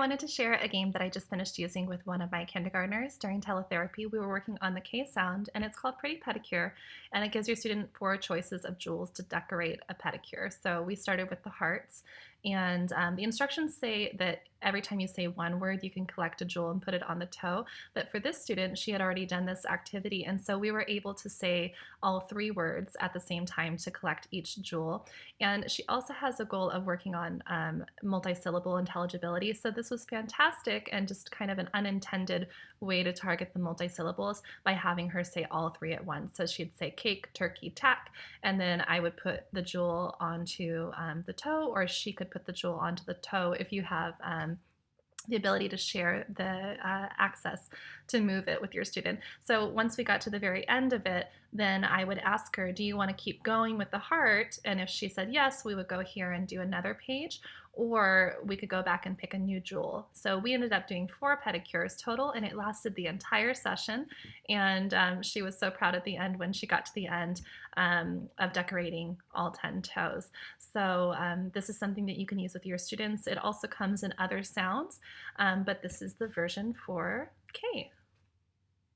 wanted to share a game that I just finished using with one of my kindergartners during teletherapy. We were working on the K sound, and it's called Pretty Pedicure, and it gives your student four choices of jewels to decorate a pedicure. So we started with the hearts, and the instructions say that every time you say one word, you can collect a jewel and put it on the toe. But for this student, she had already done this activity, and so we were able to say all three words at the same time to collect each jewel. And she also has a goal of working on multi-syllable intelligibility. So this was fantastic and just kind of an unintended way to target the multi-syllables by having her say all three at once. So she'd say cake, turkey, tack, and then I would put the jewel onto the toe, or she could put the jewel onto the toe if you have the ability to share the access to move it with your student. So once we got to the very end of it, then I would ask her, do you want to keep going with the heart? And if she said yes, we would go here and do another page, or we could go back and pick a new jewel. So we ended up doing 4 pedicures total, and it lasted the entire session. And she was so proud at the end when she got to the end of decorating all 10 toes. So this is something that you can use with your students. It also comes in other sounds, but this is the version for K.